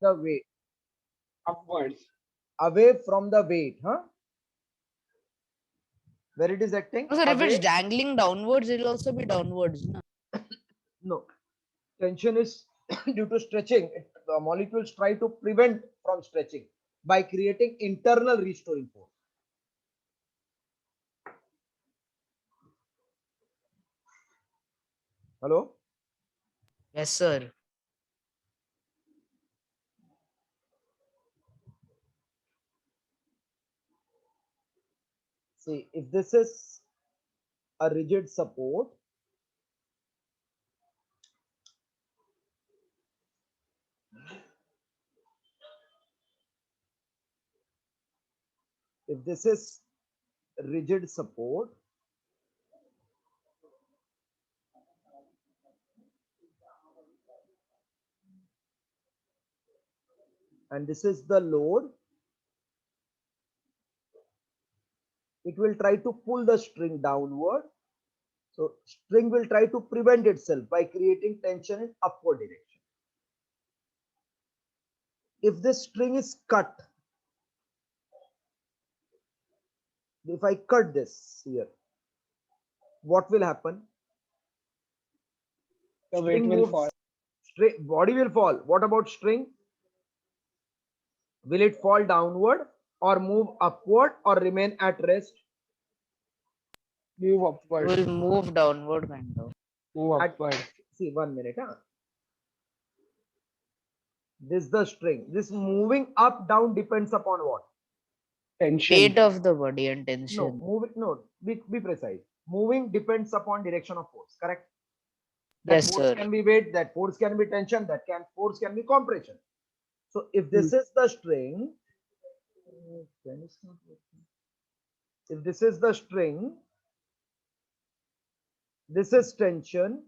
the weight, Upwards. away from the weight, huh? Where it is acting? No, sir, if it's Away. dangling downwards, it will also be downwards. No? No, tension is due to stretching. The molecules try to prevent from stretching by creating internal restoring force. Hello? Yes, sir. See, if this is a rigid support, if this is rigid support, and this is the load, it will try to pull the string downward. So string will try to prevent itself by creating tension in upward direction. If this string is cut, if I cut this here, what will happen? The weight String will moves, fall. body will fall. What about string? Will it fall downward or move upward or remain at rest? Move It upward. will move downward, kind of. Move At, upward. see, 1 minute. Huh? This is the string. This moving up, down depends upon what? Tension. Weight of the body and No, tension. moving, no, be precise. Moving depends upon direction of force, correct? That Yes, force sir. can be weight, that force can be tension, that can force can be compression. So if this Hmm. is the string, pen is not working. If this is the string, this is tension.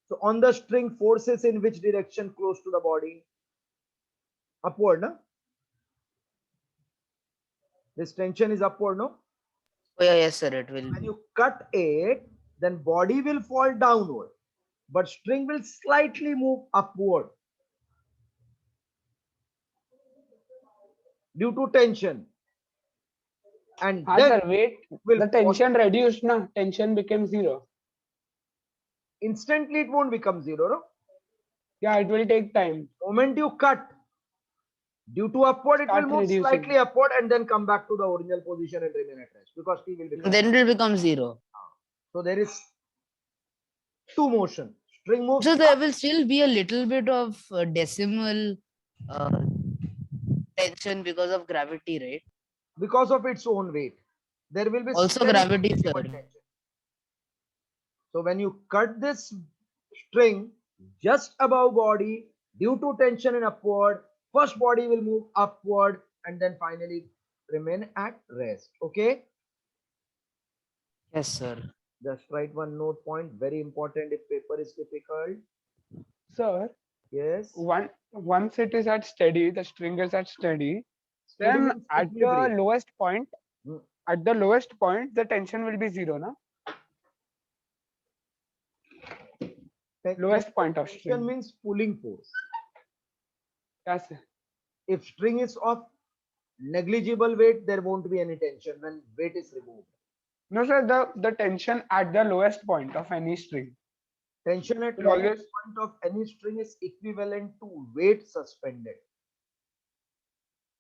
So on the string, force is in which direction close to the body? Upward, no? This tension is upward, no? Oh, yeah, yes, sir. It will When be. you cut it, then body will fall downward, but string will slightly move upward due to tension. And then Sir, wait. will The tension reduced, na? Tension became 0. instantly it won't become zero. No? Yeah, it will take time. Moment you cut, due to upward, it will Start move reducing. slightly upward and then come back to the original position and remain at rest because T will become. Then it will become 0. So there is two motion. String moves So there up, will still be a little bit of decimal uh, tension because of gravity, right? because of its own weight. There will be Also still gravity, negligible sir. tension. So when you cut this string just above body, due to tension in upward, first body will move upward and then finally remain at rest. Okay. Yes, sir. Just write one note point, very important if paper is difficult. Sir, Yes. once it is at steady, the string is at steady, Steady then means at the equilibrium. lowest point, Hmm. the tension will be 0, na? Lowest point of Tension string. means pulling force. Yes, sir. If string is of negligible weight, there won't be any tension when weight is removed. No, sir, the tension at the lowest point of any string. Tension at It lowest always point of any string is equivalent to weight suspended.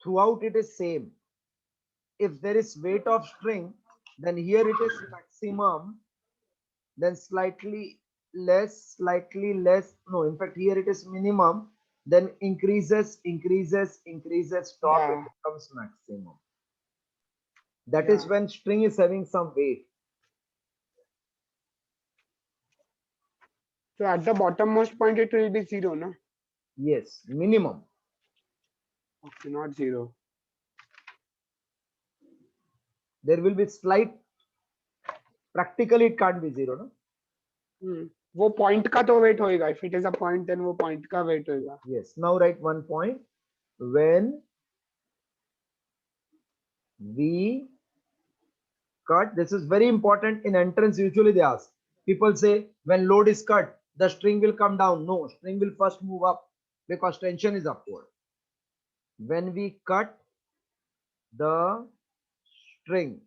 Throughout it is same. If there is weight of string, then here it is maximum, then slightly less, no, in fact here it is minimum, then increases, stop, Yeah. it becomes maximum. That is Yeah. when string is having some weight. So at the bottommost point, it will be 0, no? Yes, minimum. Okay, not 0. There will be slight, practically it can't be zero, no? वो point का तो weight होएगा. If it is a point, then वो point का weight होएगा. Yes. Now write one point. When we cut, this is very important in entrance. Usually they ask. People say when load is cut, the string will come down. No, string will first move up because tension is upward. when we cut the string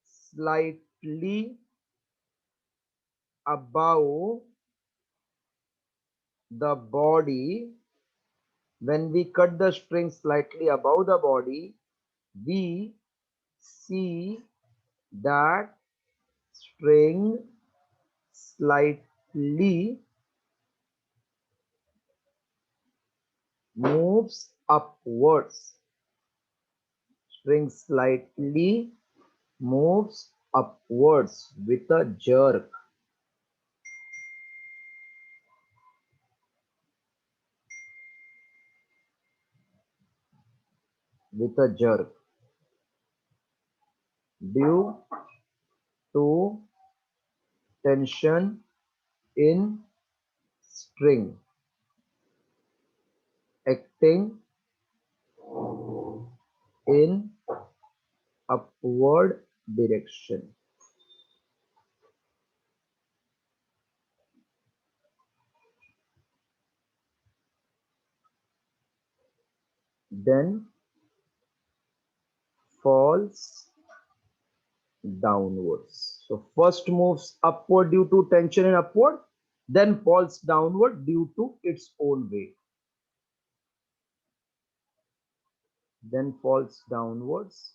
slightly above the body, when we cut the string slightly above the body, we see that string slightly moves upwards. String slightly moves upwards with a jerk. With a jerk due to tension in string acting in upward direction. Then falls downwards. So first moves upward due to tension in upward, then falls downward due to its own weight. Then falls downwards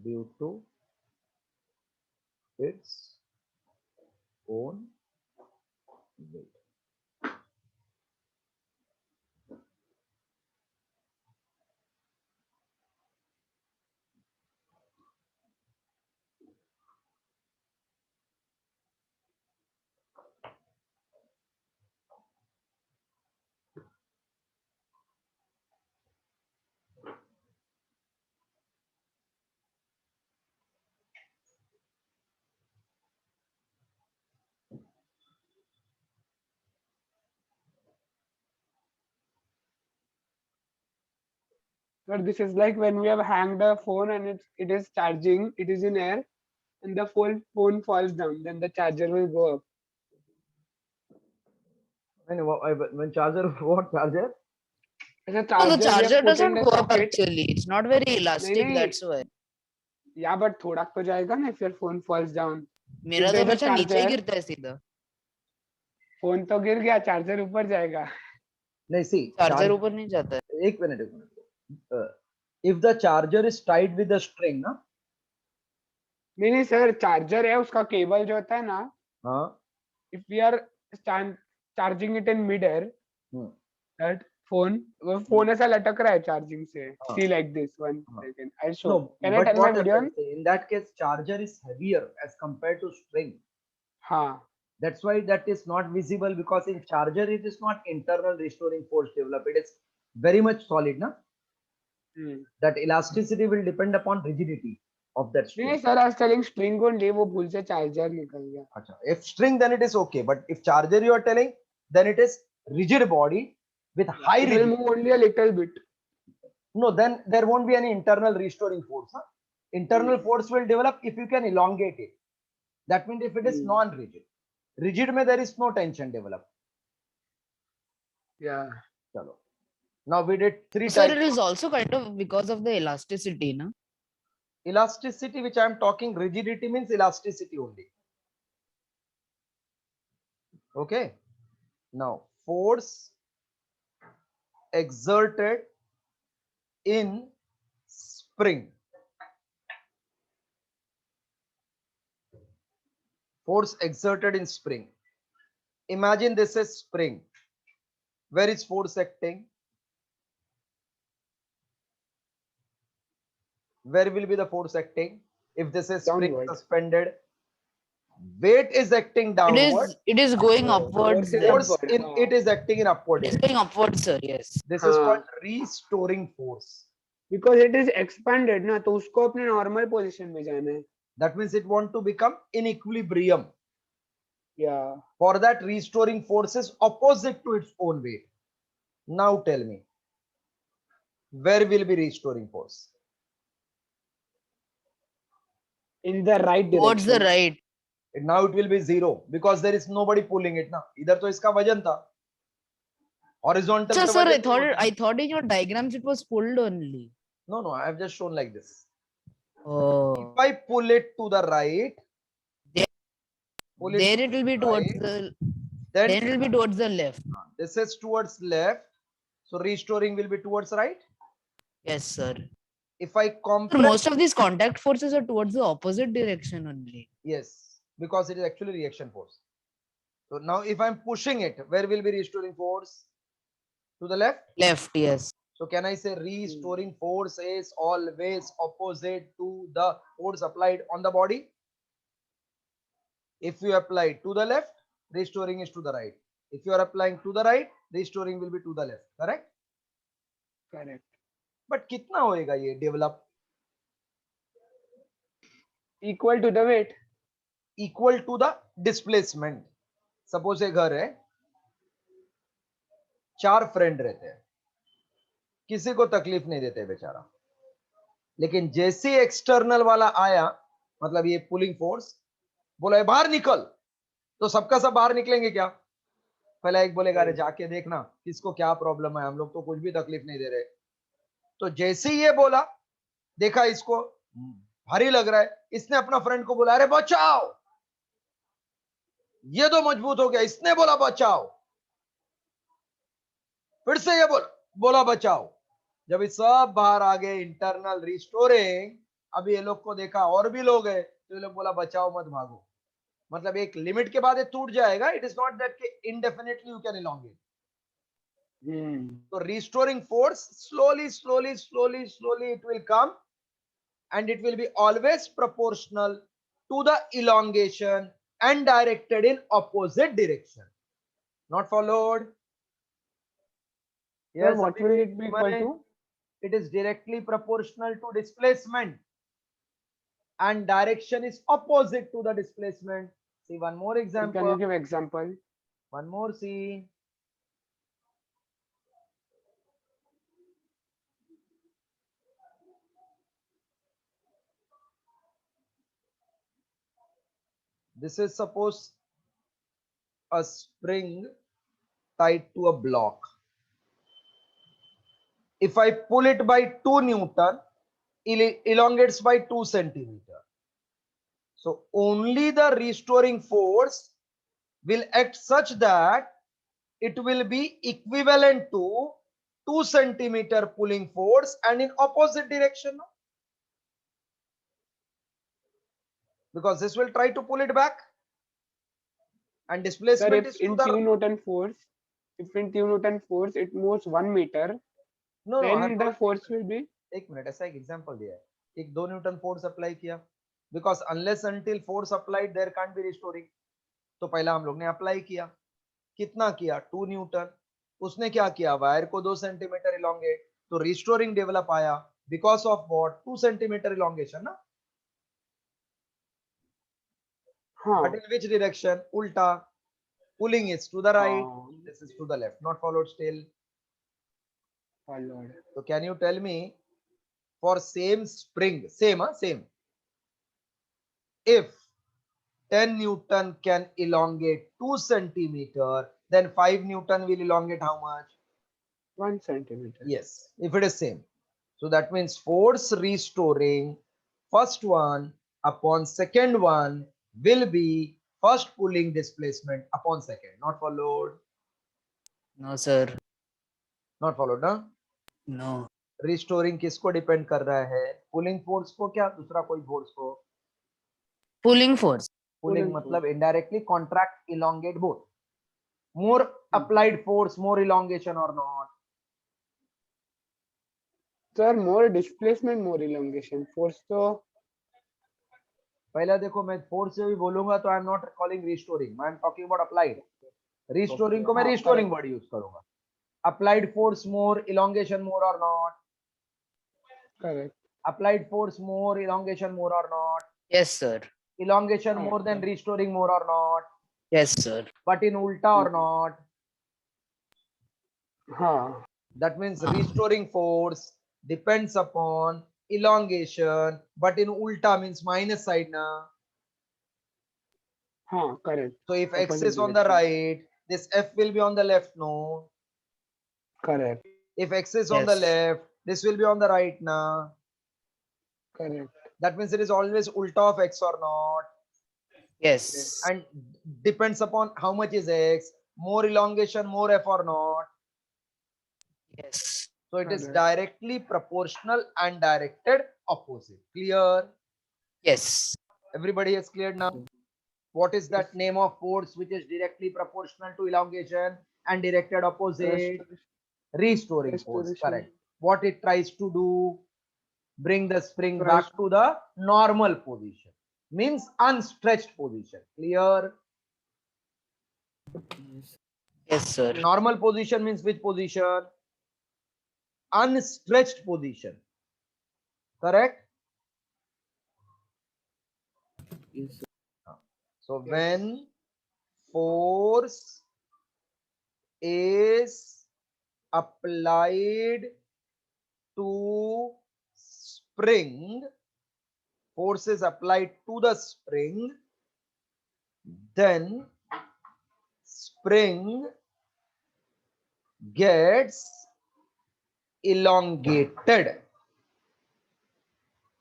due to its own weight. But this is like when we have hanged a phone and it is charging, it is in air, and the phone falls down, then the charger will go up. When charger, what charger? As a No, the charger we have charger put in doesn't the go up socket. actually. It's not very नहीं elastic, नहीं, that's why. yeah, but थोड़ा तो जाएगा ना if your phone falls down. मेरा If तो there is a हमेशा नीचे ही charger, गिरता है सीधा. फोन तो गिर गया, चार्जर ऊपर जाएगा. नहीं, see, चार्जर ऊपर नहीं जाता है. एक minute. If the charger is tied with the string, ना? नहीं नहीं सर, चार्जर है, उसका केबल जो होता है ना, हाँ. if we are charging it in mid-air, hmm. that phone, वो phone ऐसा लटक रहा है चार्जिंग से. हाँ. See like this, one हाँ. second, I'll show. No, Can I but turn my what video on? happens in that case, charger is heavier as compared to string. हाँ. That's why that is not visible, because in charger it is not internal restoring force developed. It is very much solid, na? That elasticity will depend upon rigidity of that string. नहीं sir, I was telling string only, वो भूल से charger निकल गया. अच्छा, if string then it is okay, but if charger you are telling, then it is rigid body with high It will rigidity. move only a little bit. No, then there won't be any internal restoring force. Huh? Internal force will develop if you can elongate it. That means if it is non-rigid. Rigid mein there is no tension developed. Yeah. Chalo. Now we did three Sir, types. it is also kind of because of the elasticity, na? Elasticity, which I am talking, rigidity means elasticity only. Okay. Now, force exerted in spring. Force exerted in spring. Imagine this is spring. Where is force acting? Where will be the force acting? If this is spring Downward. suspended, weight is acting downward. It is going upwards. Force is then. Force upward. in it is acting in upward It is direction. going upwards, sir. Yes. This is called restoring force. Because it is expanded ना, तो उसको अपने normal position में जाना है. That means it want to become in equilibrium. Yeah. For that, restoring force is opposite to its own weight. Now tell me, where will be restoring force? in the right Towards the direction. right. now it will be 0 because there is nobody pulling it ना. इधर तो इसका वजन था. Horizontal So, पे sir, वजन नहीं होता. I thought in your diagrams it was pulled only. No, I have just shown like this. Oh, If I pull it to the right, pull it then to it will be the towards right, the. then Then it will be towards the left. this is towards left, so restoring will be towards right. Yes, sir. If I Sir, compress, most of these contact forces are towards the opposite direction only. yes, because it is actually reaction force. So now if I'm pushing it, where will be restoring force? To the left. Left, yes. So can I say restoring force is always opposite to the force applied on the body? If you apply to the left, restoring is to the right. If you are applying to the right, restoring will be to the left. Correct? Correct. But कितना होएगा ये develop? Equal to the weight. Equal to the displacement. Suppose ये घर है, 4 friend रहते हैं, किसी को तकलीफ नहीं देते बेचारा, लेकिन जैसे एक्सटर्नल वाला आया, मतलब ये पुलिंग फोर्स, बोला बाहर निकल, तो सबका सब बाहर निकलेंगे क्या? पहला एक बोलेगा अरे जाके देखना किसको क्या प्रॉब्लम है, हम लोग तो कुछ भी तकलीफ नहीं दे रहे. तो जैसे ही ये बोला, देखा इसको भारी लग रहा है, इसने अपना फ्रेंड को बोला अरे बचाओ, ये तो मजबूत हो गया, इसने बोला बचाओ, फिर से ये बोला बचाओ. जब ये सब बाहर आ गए, इंटरनल रिस्टोरिंग, अभी ये लोग को देखा और भी लोग है, तो ये लोग बोला बचाओ मत भागो. मतलब एक लिमिट के बाद ये टूट जाएगा. इट इज नॉट दैट कि indefinitely you can elongate. So restoring force slowly it will come, and it will be always proportional to the elongation and directed in opposite direction. Not followed? Yes, what will it be equal to? It is directly proportional to displacement, and direction is opposite to the displacement. See one more example. Can you give example? One more, see. This is suppose a spring tied to a block. If I pull it by 2 Newton, it elongates by 2 centimeter. So only the restoring force will act such that it will be equivalent to 2 centimeter pulling force and in opposite direction. Because this will try to pull it back, and Sir, displacement if is to in the 2 Newton force, it moves 1 meter, no, then the force will be. एक minute, ऐसा एक example दिया है, एक 2 newton force apply किया, because unless until force applied there can't be restoring. तो पहला हम लोग ने अप्लाई किया, कितना किया? 2 न्यूटन. उसने क्या किया? वायर को 2 सेंटीमीटर इलोंगेट, तो रिस्टोरिंग डेवलप आया because of what? 2 centimetre elongation ना. But in which direction? Ulta. Pulling is to the right, this is to the left. Not followed still? Followed. So can you tell me, for same spring, same. If 10 Newton can elongate 2 centimeter, then 5 Newton will elongate how much? 1 centimeter. Yes, if it is same. So that means force restoring first one upon second one will be first pulling displacement upon second. Not followed? No, sir. Not followed, ना? No. Restoring किसको depend कर रहा है? Pulling force को क्या दूसरा कोई force को? Pulling force. पुलिंग मतलब इनडायरेक्टली कॉन्ट्रैक्ट इलोंगेट बोथ. मोर अप्लाइड फोर्स, मोर इलोंगेशन और not? Sir, more displacement, more elongation. Force तो पहला देखो, मैं फोर्स से भी बोलूंगा तो I am not calling restoring, I am talking about applied. Restoring को मैं रिस्टोरिंग वर्ड यूज करूंगा. अप्लाइड फोर्स मोर, इलोंगेशन मोर और not? correct. Applied force more, elongation more or not? Yes, sir. Elongation more than restoring more or not? Yes, sir. But in ulta or not? हाँ. That means restoring force depends upon elongation, but in ulta means minus side na. Correct. So if x Opposite is on the direction. right, this f will be on the left, no. Correct. If x is on the Yes. left, this will be on the right na. Correct. That means it is always ulta of x or not. Yes. And depends upon how much is x, more elongation, more f or not. Yes. So it is Correct. directly proportional and directed opposite. Clear? Yes. Everybody is clear now? What is that name of force which is directly proportional to elongation and directed opposite? Restoring force. Restoration. Correct. What it tries to do? Bring the spring Tries back to the normal position. Means unstretched position. Clear? Yes, sir. Normal position means which position? Unstretched position. Correct? So Yes. when force is applied to spring, force is applied to the spring, then spring gets elongated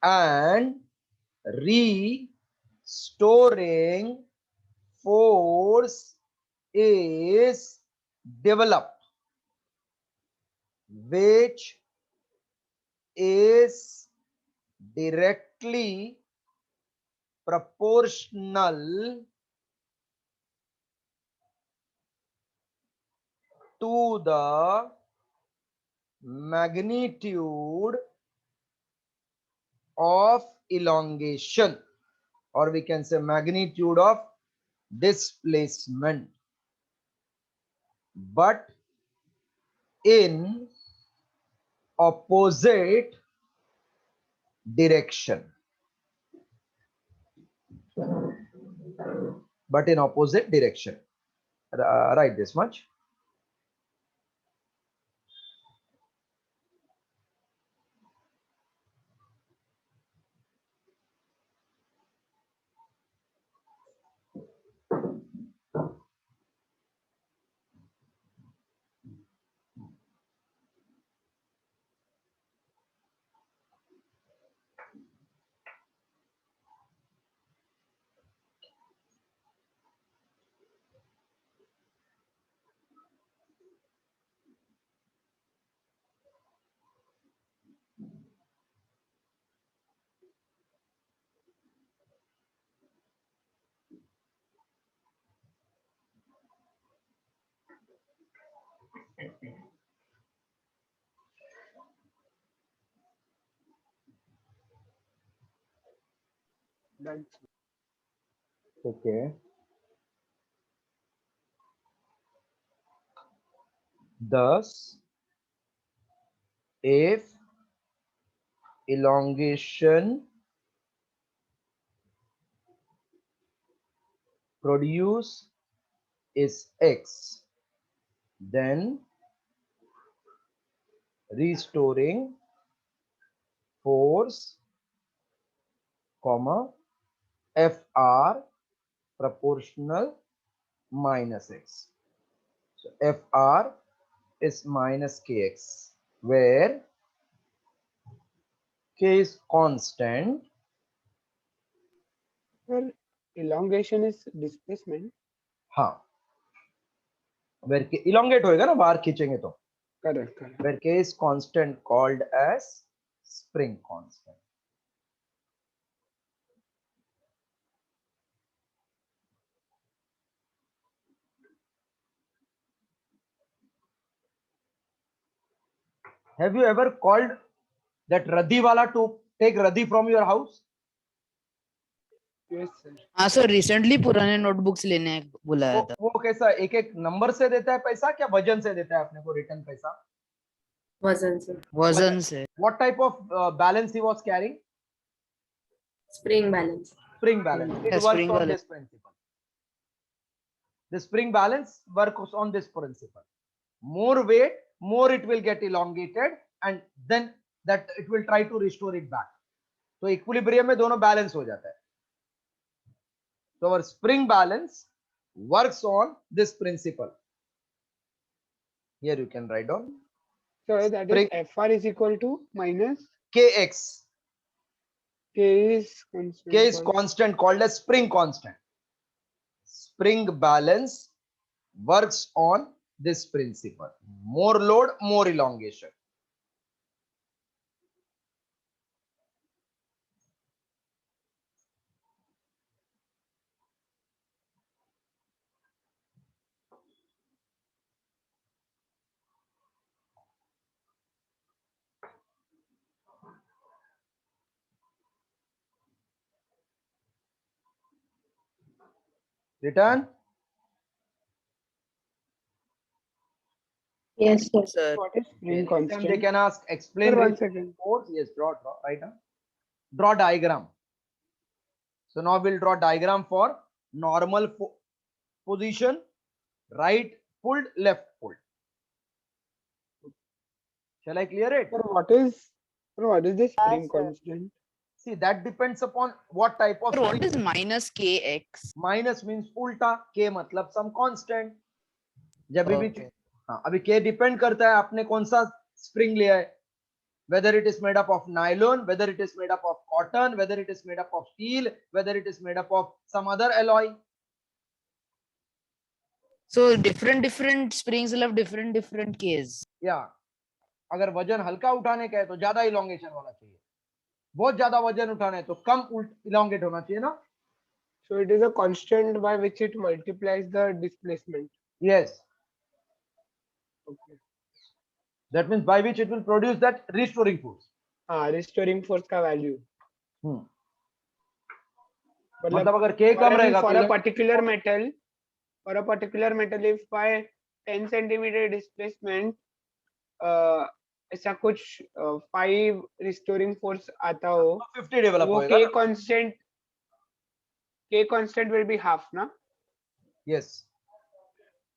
and restoring force is developed, which is directly proportional to the magnitude of elongation, or we can say magnitude of displacement, but in opposite direction. But in opposite direction. Write this much. Done. Okay. Thus, if elongation produce is x, then restoring force, comma, Fr proportional minus x. So Fr is minus kx, where k is constant. Well, elongation is displacement. हाँ, where k elongate होएगा ना, बाहर खींचेंगे तो. Correct. Correct. Where k is constant, called as spring constant. Have you ever called that Radhi wala to take Radhi from your house? Yes, sir. हाँ sir, recently पुराने notebooks लेने बुलाया था. वो कैसा एक एक नंबर से देता है पैसा, क्या वजन से देता है अपने को रिटर्न पैसा? वजन से, वजन से. What type of balance he was carrying? Spring balance. Spring balance. It Yeah, works spring on balance. this principle. The spring balance works on this principle. More weight, more it will get elongated, and then that it will try to restore it back. तो equilibrium में दोनों balance हो जाता है. So our spring balance works on this principle. Here you can write down So that spring is Fr is equal to minus Kx. K is constant. K is constant, called as spring constant. Spring balance works on this principle. More load, more elongation. Return. Yes, sir. Sir, What is spring Next time constant? they can ask, explain Sir, one resistance second. force. Yes, draw, right now. Draw diagram. So now we'll draw diagram for normal position, right pulled, left pulled. Shall I clear it? Sir, what is the spring constant? See, that depends upon what type of sir, what spring. is minus kx? Minus means उल्टा, k मतलब some constant. जब भी Okay. हाँ, अभी k depend करता है आपने कौन सा स्प्रिंग लिया है, whether it is made up of nylon, whether it is made up of cotton, whether it is made up of steel, whether it is made up of some other alloy. So different springs will have different k's. या अगर वजन हल्का उठाने का है तो ज्यादा elongation वाला चाहिए, बहुत ज्यादा वजन उठाना है तो कम इलोंगेट होना चाहिए ना. So it is a constant by which it multiplies the displacement. Yes, Okay. that means by which it will produce that restoring force. Restoring force का value. मतलब अगर k कम रहेगा for तो a particular metal, if by 10 centimeter displacement ऐसा कुछ 5 restoring force आता हो, 50 develop वो होएगा. K constant will be half, ना? Yes.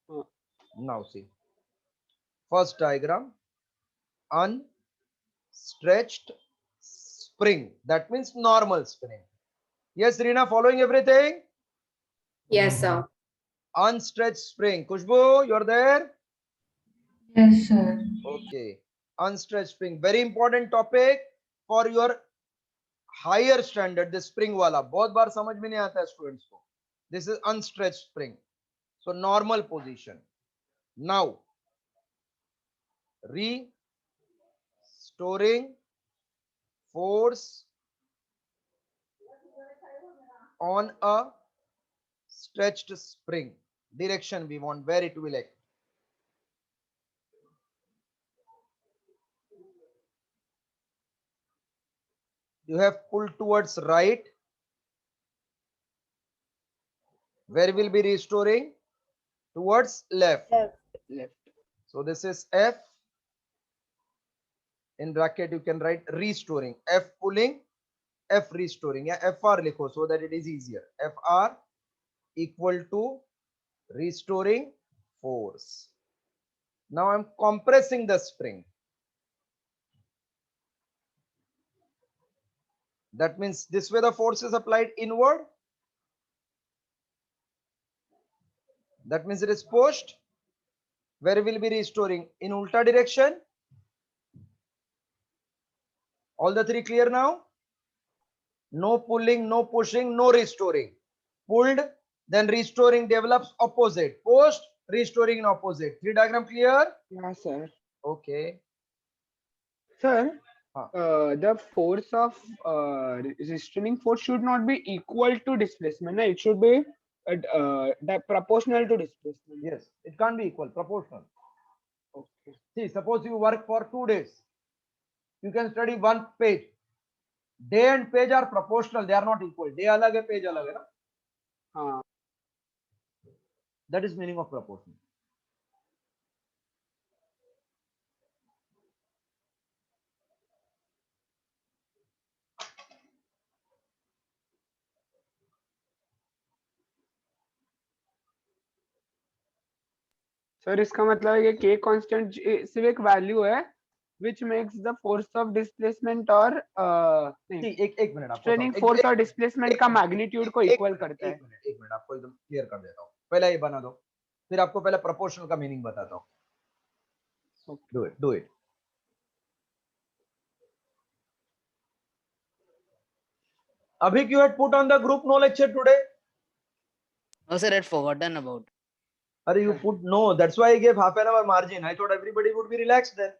हाँ. Now see, first diagram, unstretched spring, that means normal spring. Yes, Reena, following everything? Yes, sir. Unstretched spring. Kushbu, you're there? Yes, sir. Okay. Unstretched spring, very important topic for your higher standard. The spring wala बहुत बार समझ में नहीं आता है students को. This is unstretched spring. So normal position. Now restoring force on a stretched spring. Direction we want, where it will act. You have pulled towards right. Where will be restoring? Towards left. Left. So this is F. In bracket you can write restoring. F pulling, F restoring. Yeah, FR likho so that it is easier. FR equal to restoring force. Now I'm compressing the spring. That means this way the force is applied inward. That means it is pushed. Where will be restoring? In ulta direction. All the three clear now? No pulling, no pushing, no restoring. Pulled, then restoring develops opposite. Pushed, restoring in opposite. Three diagram clear? Yeah, sir. Okay. Sir, हाँ. the force of restraining force should not be equal to displacement. It should be proportional to displacement. Yes, it can't be equal, proportional. Okay. See, suppose you work for 2 days. You can study one page. Day and page are proportional, they are not equal. Day alag hai, page alag hai na? हाँ. That is meaning of proportional. Sir इसका मतलब है कि K constant सिर्फ एक value है which makes the force of displacement or See, एक minute आपको स्ट्रेनिंग एक- फोर्स एक- और डिस्प्लेसमेंट का मैग्नीट्यूड को इक्वल करता है. एक मिनट आपको एकदम क्लियर कर देता हूँ. पहले ये बना दो, फिर आपको पहले प्रोपोर्शनल का मीनिंग बताता हूँ. Do it. Abhik, you had put on the group no lecture today. No, sir, I'd forgotten about. Are you put no? That's why I gave half an hour margin. I thought everybody would be relaxed then.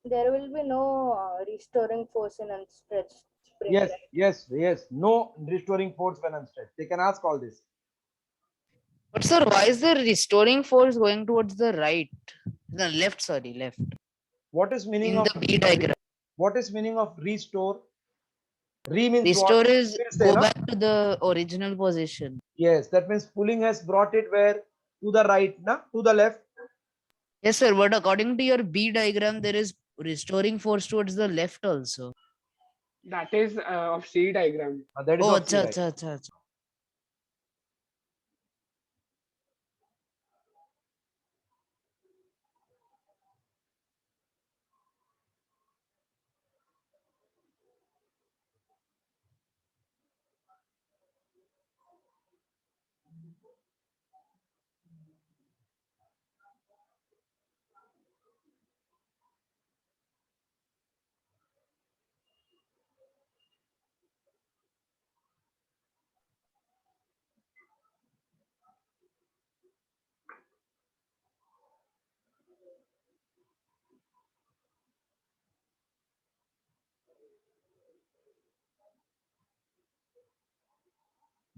There will be no restoring force in unstretched spring. Yes, right? yes. No restoring force when unstretched. They can ask all this. But sir, why is the restoring force going towards the right? The left, sorry, left. What is meaning In of the B diagram. what is meaning of restore? Re means Restore what? is फिर से go ना? back to the original position. Yes, that means pulling has brought it where to the right, na? To the left. Yes, sir, but according to your B diagram, there is restoring force towards the left also. That is of C diagram. That is Oh, of C, acha, right? acha, acha, acha.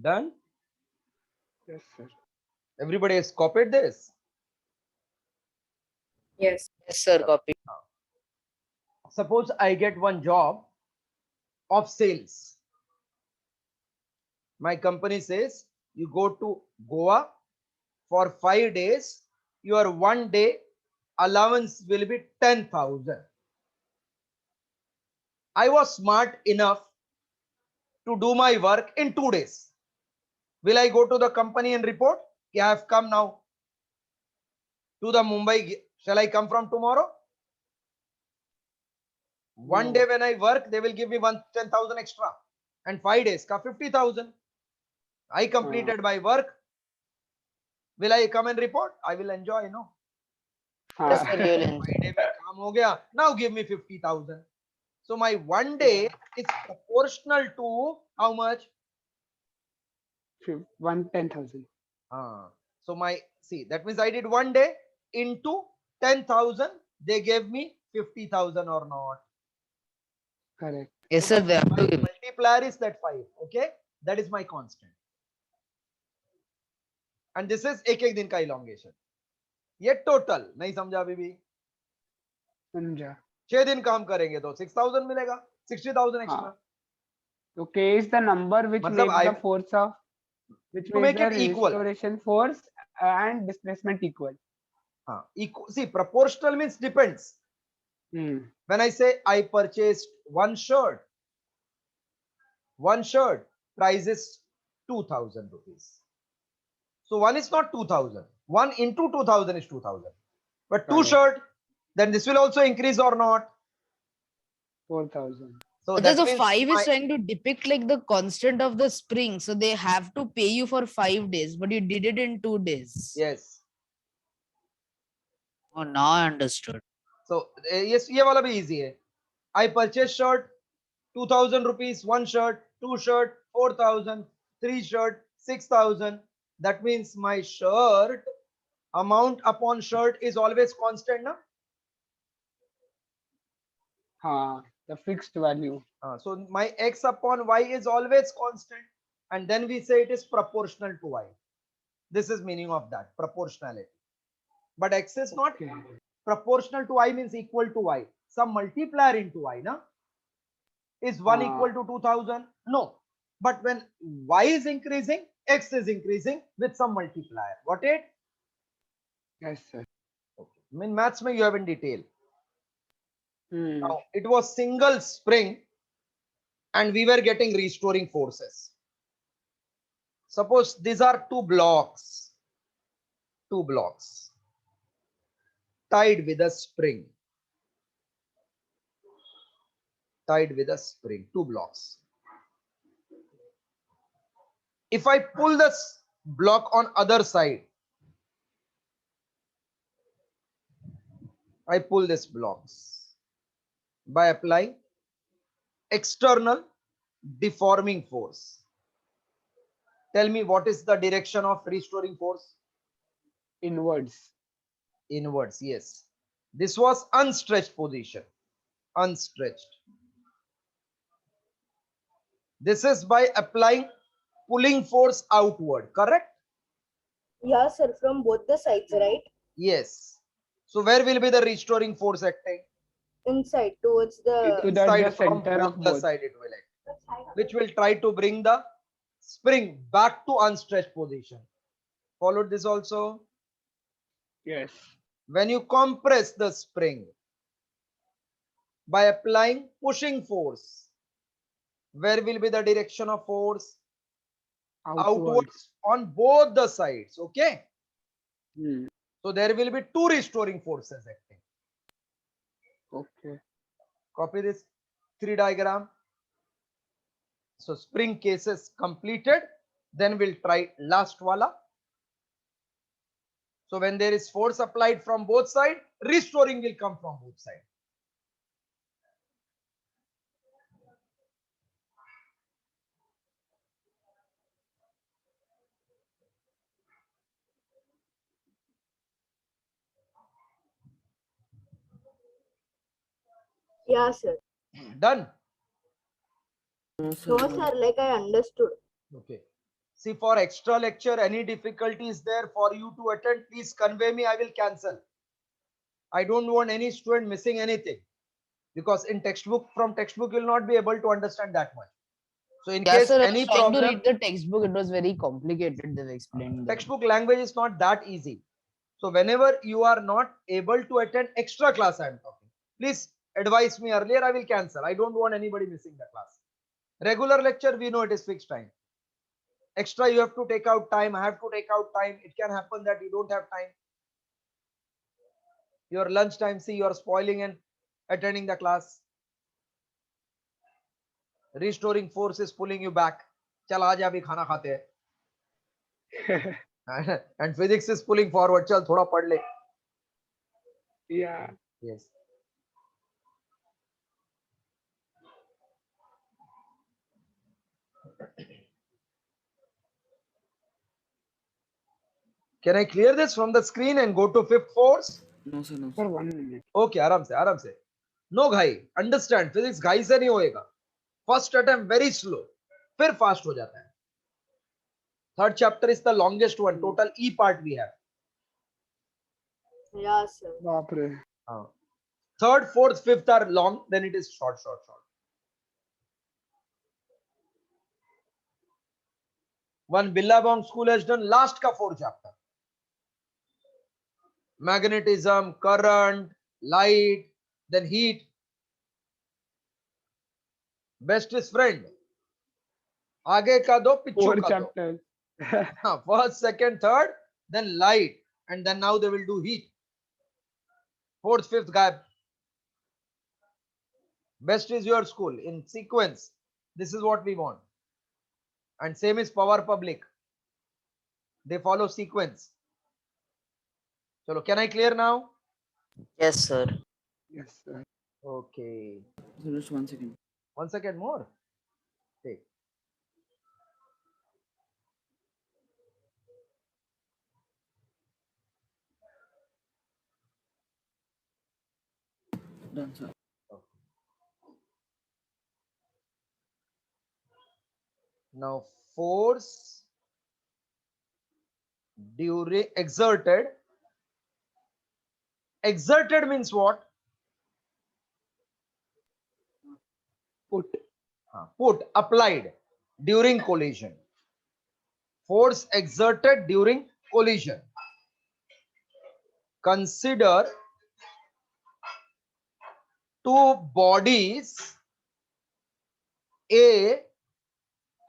Done? Yes, sir. Everybody has copied this? Yes. Yes, sir, copy. Suppose I get one job of sales. My company says you go to Goa for 5 days, your 1 day allowance will be 10,000. I was smart enough to do my work in 2 days. Will I go to the company and report? I have come now to the Mumbai. Shall I come from tomorrow? One No. day when I work, they will give me 10,000 extra. And 5 days, ka 50,000. I completed my work. Will I come and report? I will enjoy, no? Yes, sir, you will enjoy. 5 day mein kaam ho gaya. Now give me 50,000. So my 1 day is proportional to how much? 10,000. So my, see, that means I did 1 day into 10,000. They gave me 50,000 or not. Correct. Yes, sir, they have My to give. multiplier is that 5. Okay, that is my constant. And this is एक दिन का elongation. ये total नहीं समझा अभी भी. समझा. 6 दिन काम करेंगे तो 6,000 मिलेगा. 60,000 extra. So K is the number which मतलब makes the force of which to makes make the it equal. restoration force and displacement equal. See, proportional means depends. Hmm. When I say I purchased one shirt price is 2,000 rupees. So one is not 2,000. 1 into 2,000 is 2,000. But two Correct. shirt, then this will also increase or not? 4,000. So But that the means 5 is my- trying to depict like the constant of the spring. So they have to pay you for 5 days, but you did it in 2 days. yes. Oh, now I understood. So yes, ये वाला भी easy है. I purchased shirt 2,000 rupees, one shirt, two shirt 4,000, three shirt 6,000. That means my shirt amount upon shirt is always constant, na? The fixed value. So my x upon y is always constant, and then we say it is proportional to y. This is meaning of that proportionality. but x is not Okay. proportional to I means equal to I. Some multiplier into I, na? Is 1 equal to 2000? No. But when y is increasing, x is increasing with some multiplier. Got it? Yes, sir. Okay. In maths, you have in detail. Hmm. Now, it was single spring and we were getting restoring forces. Suppose these are two blocks tied with a spring, two blocks. If I pull this block on other side, I pull this blocks by applying external deforming force. Tell me, what is the direction of restoring force? Inwards. Inwards, yes. This was unstretched position, unstretched. This is by applying pulling force outward, correct? Yeah, sir, from both the sides, right? Yes. So where will be the restoring force acting? Inside, towards the. To the Inside, from center both of the both. side it will act, which will try to bring the spring back to unstretched position. Followed this also? Yes. When you compress the spring by applying pushing force, where will be the direction of force? Outwards on both the sides. Okay. Hmm. So there will be two restoring forces acting. Okay. Copy this 3 diagram. So spring cases completed. Then we'll try last wala. So when there is force applied from both sides, restoring will come from both sides. Yeah, sir. Done. No, sir, like I understood. Okay. See, for extra lecture, any difficulties there for you to attend, please convey me. I will cancel. I don't want any student missing anything, because in textbook, from textbook, you will not be able to understand that much. So in Yeah, case sir, I was any trying to problem, read the textbook. It was very complicated. They've explained them. textbook language is not that easy. So whenever you are not able to attend extra class, I am talking, please advise me earlier. I will cancel. I don't want anybody missing the class. Regular lecture, we know it is fixed time. Extra, you have to take out time. I have to take out time. It can happen that you don't have time. Your lunch time, see, you are spoiling and attending the class. Restoring force is pulling you back. Chal aaj abhi khana khate hai. And physics is pulling forward. Chal thoda pad le. Yeah. Yes. Can I clear this from the screen and go to fifth force? No, sir, no, Sir, sir. 1 minute. Okay, आराम से, आराम से. No घाई. Understand, physics घाई से नहीं होएगा. First attempt very slow, फिर fast हो जाता है. Third chapter is the longest one. Total E part we have. Yeah, sir. बाप रे. Third, fourth, fifth are long. Then it is short, short, short. One Billabong school has done last ka 4 chapter. Magnetism, current, light, then heat. Best is friend. आगे का दो, पिछू 4 का दो. chapters. First, second, third, then light, and then now they will do heat. Fourth, fifth, gap. Best is your school in sequence. This is what we want. And same is Power Public. They follow sequence. Chalo, can I clear now? Yes, sir. Yes, sir. Okay. Sir, just 1 second. 1 second more. Take. Done, sir. Now force during exerted Exerted means what? Put. Put, applied during collision. Force exerted during collision. Consider two bodies A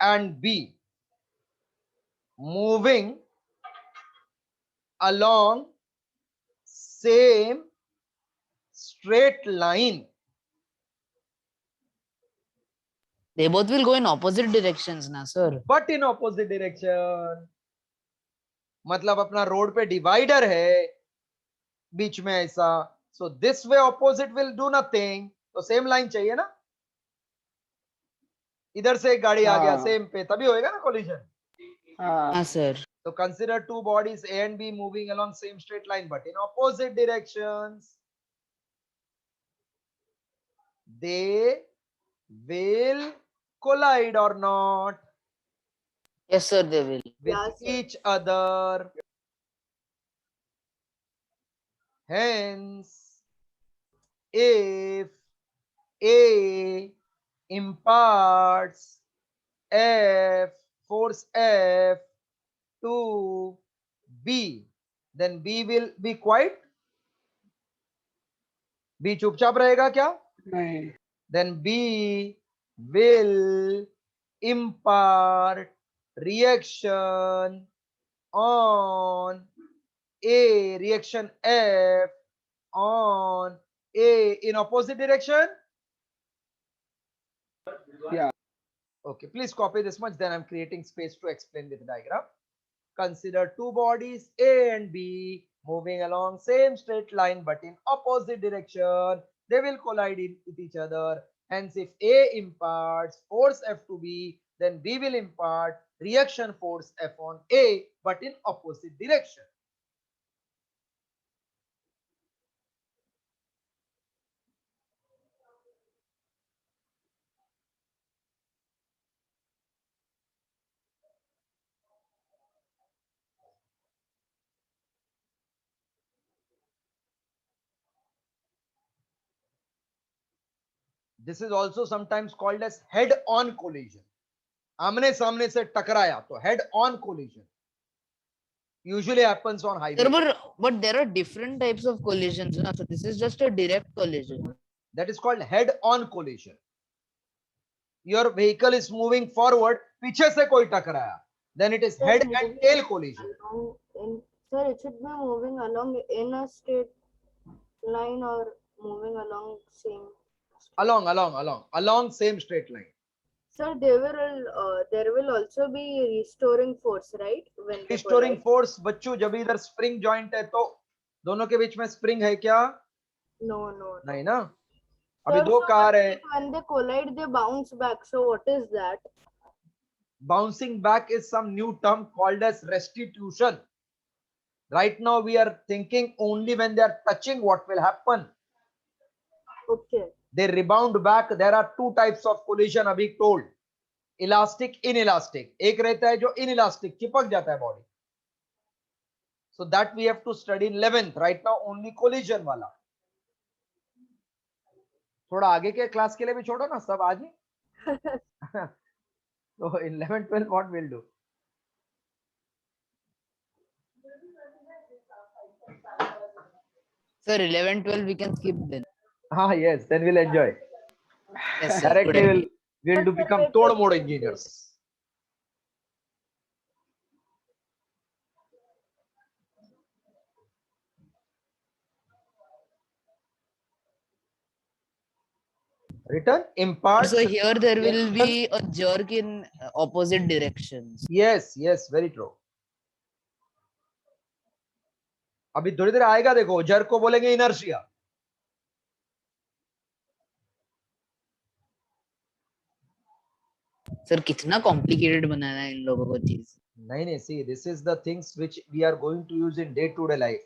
and B moving along same straight line. They both will go in opposite directions, na sir. But in opposite direction. मतलब अपना road पे divider है बीच में ऐसा, so this way opposite will do nothing, तो same line चाहिए ना, इधर से एक गाड़ी आ गया हाँ। सेम पे, तभी होएगा ना कोलिजन. हाँ. Sir. So consider two bodies A and B moving along same straight line but in opposite directions. They will collide or not Yes, sir, they will. with Yeah, sir. each other. Hence, if A imparts force F to B, then B will be quiet. B चुपचाप रहेगा क्या? नहीं. Then B will impart reaction on A, reaction F on A in opposite direction. Yeah. Okay, please copy this much, then I'm creating space to explain with the diagram. Consider two bodies A and B moving along same straight line but in opposite direction. They will collide with each other. Hence, if A imparts force F to B, then B will impart reaction force F on A but in opposite direction. This is also sometimes called as head-on collision. आमने सामने से टकराया तो head-on collision usually happens on highway. Sir, but there are different types of collisions, na? So this is just a direct collision. That is called head-on collision. Your vehicle is moving forward, पीछे से कोई टकराया, then it is head and tail collision. Sir, it should be moving along in a straight line or moving along same. Along same straight line. Sir, there will also be restoring force, right? When they Restoring collide? force, बच्चों जब इधर spring joint है तो दोनों के बीच में spring है क्या? No, no, no. नहीं ना. अभी Sir, दो so कार है. when they collide, they bounce back. So what is that? Bouncing back is some new term called as restitution. Right now we are thinking only when they are touching what will happen. Okay. They rebound back. There are two types of collision अभी told. Elastic, inelastic. एक रहता है जो inelastic, चिपक जाता है body. So that we have to study in 11th. Right now only collision वाला. थोड़ा आगे के क्लास के लिए भी छोड़ो ना, सब आज ही. So in 11th, 12th, what we'll do? Sir, 11, 12 we can skip then. Ah, yes, then we'll enjoy. Yes, sir. Directly Good idea. we'll do become tod mode engineers. Return impart. So here there will be a jerk in opposite directions. Yes, yes, very true. अभी थोड़ी देर आएगा, देखो jerk को बोलेंगे inertia. Sir, कितना complicated बनाना है इन लोगों को चीज. नहीं, see, this is the things which we are going to use in day-to-day life.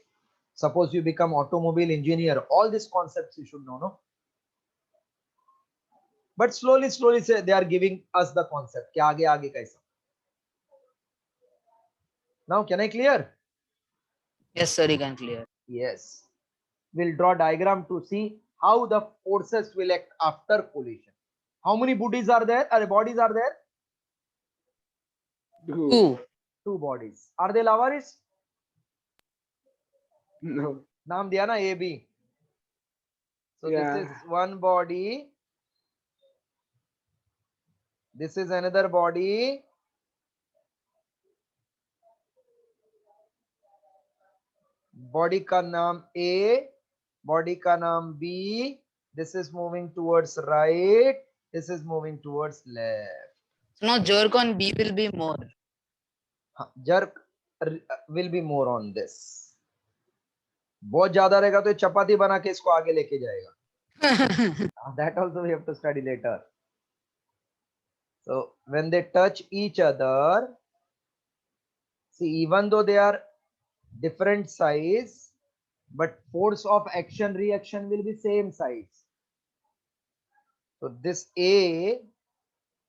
Suppose you become automobile engineer, all these concepts you should know, no? But slowly say they are giving us the concept. कि आगे आगे कैसा. Now, can I clear? Yes, sir, you can clear. Yes. We'll draw diagram to see how the forces will act after collision. How many bodies are there? Bodies are there? Two. Two bodies. Are they Lavaris? No. Naam diya na A, B. So Yeah. this is one body. This is another body. Body ka naam A, body ka naam B. This is moving towards right. This is moving towards left. Now jerk on B will be more. Jerk will be more on this. बहुत ज्यादा रहेगा तो ये चपाती बना के इसको आगे लेके जाएगा. That also we have to study later. So when they touch each other, see, even though they are different size, but force of action reaction will be same size. So this A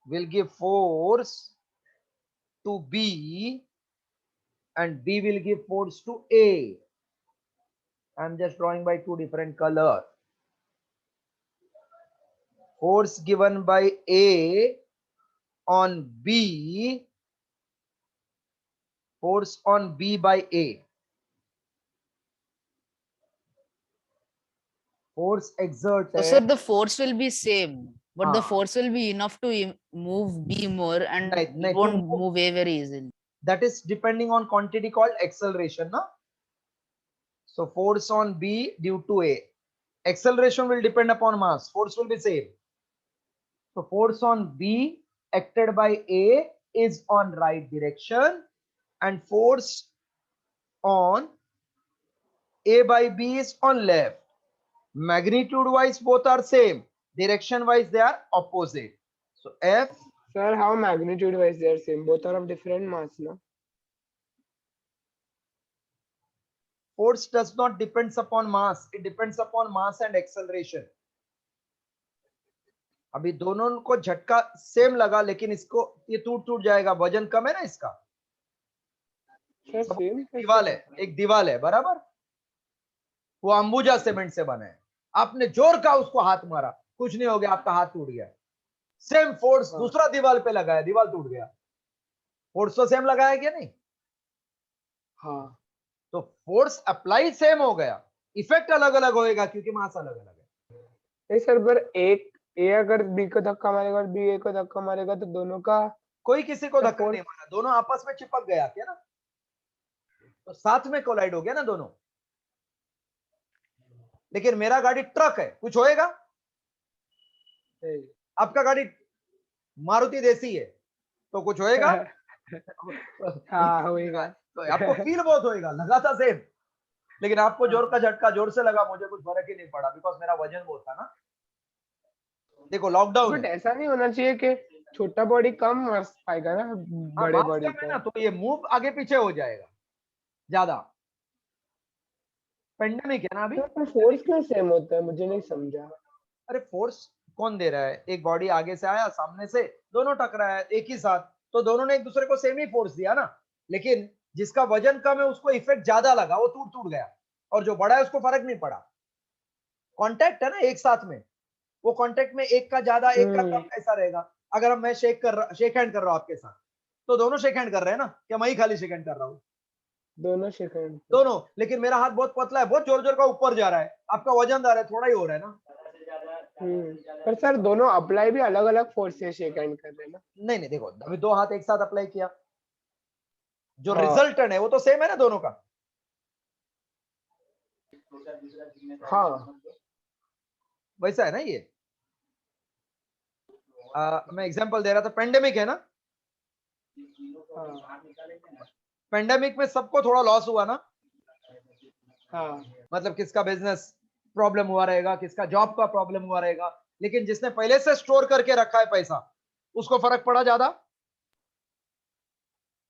will give force to B and B will give force to A. I'm just drawing by two different color. Force given by A on B, force on B by A. Force exerted. So sir, the force will be same, but the Ah. force will be enough to move B more and Right, it right, to won't move- move A very easily. That is depending on quantity called acceleration. Na? So force on B due to A. Acceleration will depend upon mass. Force will be same. So force on B acted by A is on right direction and force on A by B is on left. Magnitude wise both are same. Direction wise they are opposite. So F, Sir, how magnitude wise they are same? Both are of different mass, no? force does not depends upon mass. It depends upon mass and acceleration. अभी दोनों को झटका same लगा लेकिन इसको ये टूट जाएगा. वजन कम है ना इसका. Sir, same. दीवाल है, एक दीवाल है बराबर. वो अंबुजा सीमेंट से बना है. आपने जोर का उसको हाथ मारा, कुछ नहीं हो गया, आपका हाथ टूट गया. सेम फोर्स हाँ. दूसरा दीवाल पे लगाया, दीवाल टूट गया. फोर्स तो सेम लगाया क्या नहीं? हाँ. तो फोर्स अप्लाई सेम हो गया, इफेक्ट अलग अलग होएगा क्योंकि मास अलग अलग है. नहीं सर, पर एक ए अगर बी को धक्का मारेगा और बी ए को धक्का मारेगा तो दोनों का कोई किसी को तो धक्का force- नहीं मारा, दोनों आपस में चिपक गया क्या ना, तो साथ में कोलाइड हो गया ना दोनों. लेकिन मेरा गाड़ी ट्रक है, कुछ होएगा? नहीं. आपका गाड़ी मारुति देसी है तो कुछ होएगा? हाँ होएगा. तो आपको फील बहुत होएगा, लगा था सेम, लेकिन आपको जोर का झटका जोर से लगा, मुझे कुछ फर्क ही नहीं पड़ा बिकॉज मेरा वजन बहुत था ना. देखो लॉकडाउन बट ऐसा नहीं होना चाहिए कि छोटा बॉडी कम मास पाएगा ना बड़े बॉडी है ना, को. तो ये मूव आगे पीछे हो जाएगा ज्यादा. पेंडेमिक है ना अभी. तो फोर्स क्यों सेम होता है, मुझे नहीं समझा. अरे फोर्स कौन दे रहा है? एक बॉडी आगे से आया, सामने से दोनों टकराया एक ही साथ, तो दोनों ने एक दूसरे को सेम ही फोर्स दिया ना. लेकिन जिसका वजन कम है उसको इफेक्ट ज्यादा लगा, वो टूट गया, और जो बड़ा है उसको फर्क नहीं पड़ा. कांटेक्ट है ना एक साथ में, वो कांटेक्ट में एक का ज्यादा एक का कम ऐसा रहेगा. अगर मैं शेक हैंड कर रहा हूं आपके साथ, तो दोनों शेक हैंड कर रहे हैं ना, क्या मैं ही खाली शेक हैंड कर रहा हूं? दोनों सेकंड. दोनों. लेकिन मेरा हाथ बहुत पतला है, बहुत जोर जोर का ऊपर जा रहा है, आपका वजनदार है, थोड़ा ही हो रहा है ना. पर सर दोनों अप्लाई भी अलग अलग फोर्स से शेक हैंड कर रहे हैं ना. नहीं देखो, अभी दो हाथ एक साथ अप्लाई किया, जो हाँ. रिजल्टेंट है वो तो सेम है ना दोनों का. हाँ. वैसा है ना ये. मैं एग्जांपल दे रहा था, पेंडेमिक है ना. हाँ. पेंडेमिक में सबको थोड़ा लॉस हुआ ना. हाँ. मतलब किसका बिजनेस प्रॉब्लम हुआ रहेगा, किसका जॉब का प्रॉब्लम हुआ रहेगा, लेकिन जिसने पहले से स्टोर करके रखा है पैसा, उसको फर्क पड़ा ज्यादा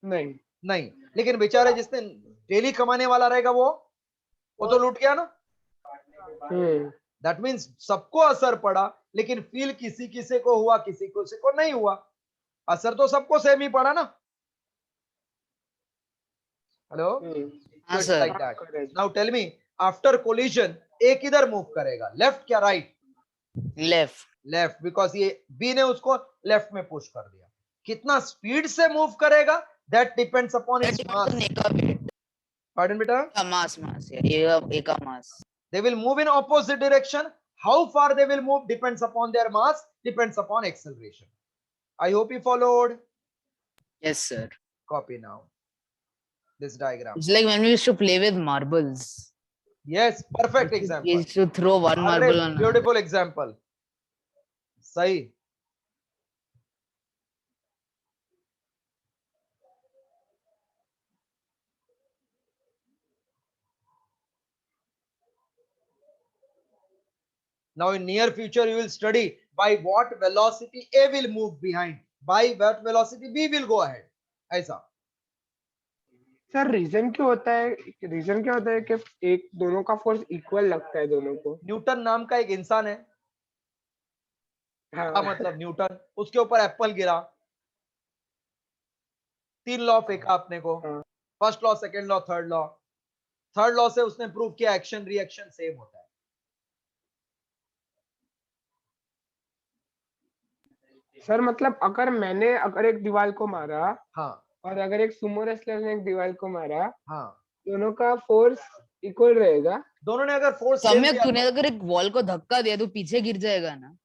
नहीं. लेकिन बेचारे जिसने डेली कमाने वाला रहेगा वो तो लूट गया ना. दैट मीन्स सबको असर पड़ा, लेकिन फील किसी किसी को हुआ, किसी को नहीं हुआ. असर तो सबको सेम ही पड़ा ना. हेलो. हाँ sir. Like that. Now tell me, after collision, एक इधर मूव करेगा, लेफ्ट क्या राइट? लेफ्ट। लेफ्ट, बिकॉज ये बी ने उसको लेफ्ट में पुश कर दिया। कितना स्पीड से मूव करेगा, that depends upon its mass. Pardon बेटा? मास ए का मास। They will move in opposite direction. How far they will move depends upon their mass, depends upon acceleration. I hope you followed. Yes, sir. Copy now this diagram. It's like when we used to play with marbles. Yes, perfect We example. used to throw one marble on. Beautiful example. Sahi. Now in near future you will study by what velocity A will move behind, by what velocity B will go ahead. ऐसा sir reason क्या होता है कि एक दोनों का force equal लगता है दोनों को? न्यूटन नाम का एक इंसान है, हाँ क्या मतलब न्यूटन, उसके ऊपर एप्पल गिरा, 3 लॉ फेंका अपने को, हाँ। First law, second law, third law से उसने प्रूव किया एक्शन रिएक्शन सेम होता है। सर मतलब अगर एक दीवार को मारा हाँ और अगर एक सुमो रेसलर ने एक दीवार को मारा, हाँ, दोनों का फोर्स इक्वल रहेगा? दोनों ने अगर फोर्स सम्यक तूने अगर एक वॉल को धक्का दिया तो पीछे गिर जाएगा ना,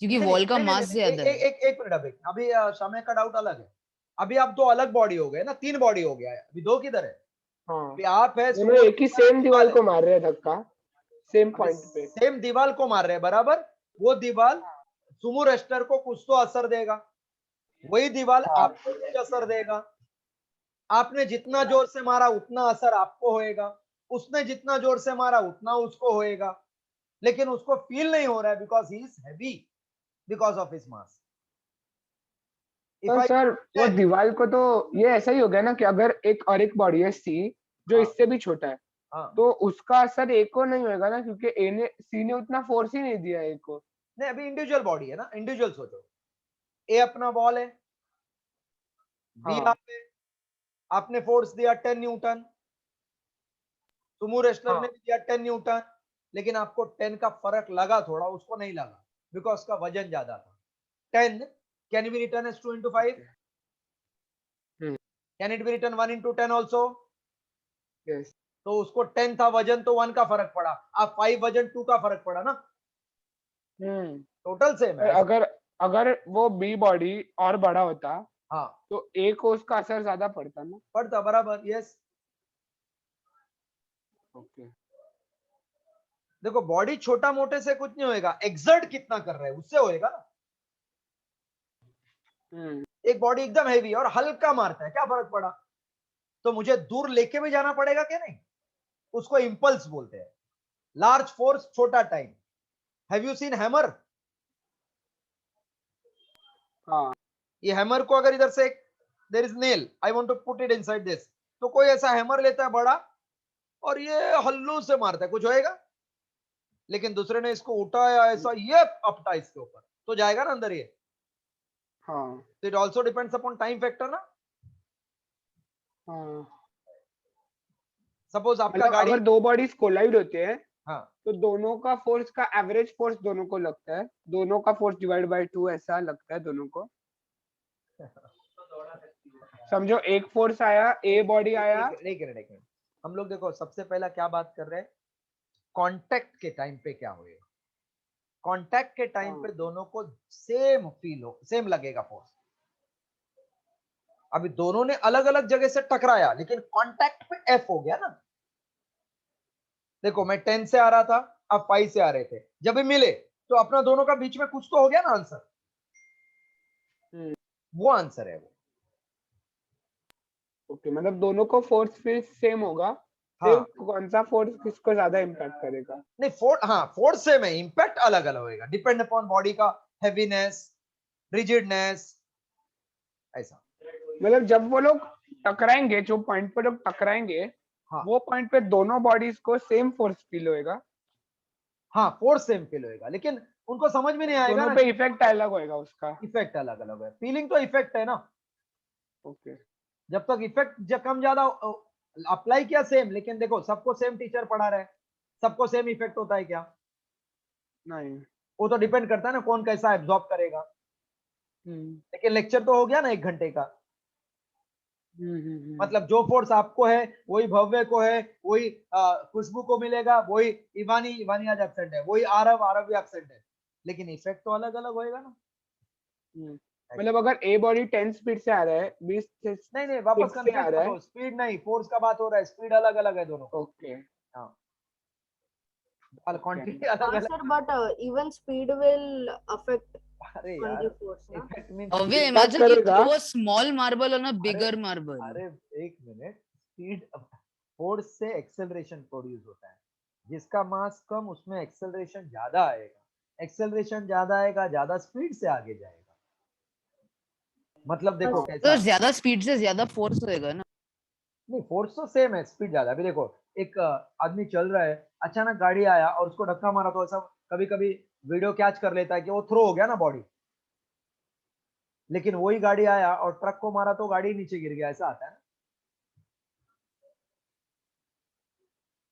क्योंकि वॉल का मास ज्यादा है। एक मिनट अभी समय का डाउट अलग है। अभी आप 2 अलग बॉडी हो गए ना, 3 बॉडी हो गया है, अभी 2 किधर है? हाँ अभी आप है दोनों एक ही सेम दीवार को मार रहे हैं धक्का, सेम पॉइंट पे, सेम दीवार को मार रहे हैं बराबर। वो दीवार सुमो रेस्लर को कुछ तो असर देगा, वही दीवार आपको कुछ असर देगा। आपने जितना जोर से मारा उतना असर आपको होएगा, उसने जितना जोर से मारा उतना उसको होएगा, लेकिन उसको फील नहीं हो रहा है because he is heavy because of his mass. Sir वो दीवार को तो ये ऐसा ही हो गया ना कि अगर एक बॉडी है सी जो हाँ। इससे भी छोटा है, हाँ, तो उसका असर ए को नहीं होगा ना, क्योंकि सी ने उतना फोर्स ही नहीं दिया ए को। नहीं अभी इंडिविजुअल बॉडी है ना, इंडिविजुअल सोचो। ए अपना बॉल है, बी हाँ। आपने फोर्स दिया 10 न्यूटन, सुमो रेस्लर हाँ। ने भी दिया 10 न्यूटन, लेकिन आपको 10 का फर्क लगा थोड़ा, उसको नहीं लगा बिकॉज उसका वजन ज्यादा था। 10 can be return as 2 into 5? Can it be return 1 into 10 also? Yes. तो उसको 10 था वजन, तो 1 का फर्क पड़ा। अब 5 वजन 2 का फर्क पड़ा ना, टोटल सेम है। अगर वो बी बॉडी और बड़ा होता, हाँ तो ए को उसका असर ज्यादा पड़ता ना। पड़ता, बराबर, यस। ओके। देखो बॉडी छोटा मोटे से कुछ नहीं होएगा, एक्सर्ट कितना कर रहे हैं उससे होएगा ना। एक बॉडी एकदम हैवी और हल्का मारता है, क्या फर्क पड़ा? तो मुझे दूर लेके भी जाना पड़ेगा क्या? नहीं, उसको इंपल्स बोलते हैं। लार्ज फोर्स छोटा time. Have you seen hammer? हाँ। ये हैमर को अगर इधर से there is nail, I want to put it inside this, तो कोई ऐसा हैमर लेता है बड़ा और ये हल्लू से मारता है, कुछ होएगा? लेकिन दूसरे ने इसको उठाया ऐसा, ये अपटा इसके ऊपर, तो जाएगा ना अंदर ये। हाँ। तो it also depends upon time factor ना। हाँ। सपोज आपका मतलब गाड़ी, अगर 2 बॉडीज कोलाइड होते हैं, हाँ तो दोनों का फोर्स का एवरेज फोर्स दोनों को लगता है, दोनों का फोर्स डिवाइड बाय 2 ऐसा लगता है दोनों को। समझो एक फोर्स आया, ए बॉडी आया। एक मिनट, हम लोग देखो सबसे पहला क्या बात कर रहे हैं, कांटेक्ट के टाइम पे क्या होएगा। कांटेक्ट के टाइम पे दोनों को सेम फील हो, सेम लगेगा फोर्स। अभी दोनों ने अलग अलग जगह से टकराया, लेकिन कांटेक्ट पे एफ हो गया ना। देखो मैं 10 से आ रहा था, अब 5 से आ रहे थे, जब भी मिले तो अपना दोनों का बीच में कुछ तो हो गया ना आंसर। वो आंसर है वो। ओके, मतलब दोनों को फोर्स फिर सेम होगा। हाँ। सिर्फ कौन सा फोर्स किसको ज्यादा इम्पैक्ट करेगा? नहीं फोर्स सेम है, इंपैक्ट अलग अलग होएगा, डिपेंड अपॉन बॉडी का हैवीनेस, रिजिडनेस, ऐसा। मतलब जब वो लोग टकराएंगे, जो पॉइंट पे लोग टकराएंगे, हाँ। वो पॉइंट पे दोनों बॉडीज को सेम फोर्स फील होएगा। हाँ फोर्स सेम फील होएगा, लेकिन उनको समझ में नहीं आएगा दोनों ना, पे इफेक्ट अलग होएगा उसका। इफेक्ट अलग अलग है। फीलिंग तो इफेक्ट है ना। ओके। जब तक इफेक्ट कम ज्यादा अप्लाई किया सेम, लेकिन देखो सबको सेम टीचर पढ़ा रहे हैं, सबको सेम इफेक्ट होता है क्या? नहीं। वो तो डिपेंड करता है ना कौन कैसा एब्जॉर्ब करेगा। हम्म लेकिन लेक्चर तो हो गया ना 1 घंटे का। मतलब जो फोर्स आपको है वही भव्य को है, वही खुशबू को मिलेगा, वही इवानी, इवानी आज एब्सेंट है, वही आरव, आरव भी एब्सेंट है, लेकिन इफेक्ट तो अलग अलग होएगा ना। मतलब अगर ए बॉडी 10 स्पीड से आ रहा है, 20 से नहीं नहीं, वापस 6 से कंफ्यूज आ रहा मत है। हो, स्पीड नहीं फोर्स का बात हो रहा है, स्पीड अलग अलग है दोनों। ओके। हाँ, क्वांटिटी अलग अलग। sir, but even speed will affect अरे on यार, the force, na? Effect mean Obviously, Impact imagine you करेगा। throw a small marble on a bigger marble. अरे एक मिनट, स्पीड फोर्स से एक्सेलरेशन प्रोड्यूस होता है, जिसका मास कम उसमें एक्सेलरेशन ज्यादा आएगा, एक्सेलरेशन ज्यादा आएगा, ज्यादा स्पीड से आगे जाएगा। मतलब देखो अच्छा। कैसा, तो ज्यादा स्पीड से ज्यादा फोर्स होएगा ना। नहीं फोर्स तो सेम है, स्पीड ज्यादा। अभी देखो एक आदमी चल रहा है, अचानक गाड़ी आया और उसको धक्का मारा, तो ऐसा कभी कभी वीडियो कैच कर लेता है कि वो थ्रो हो गया ना बॉडी, लेकिन वही गाड़ी आया और ट्रक को मारा तो गाड़ी नीचे गिर गया, ऐसा आता है ना।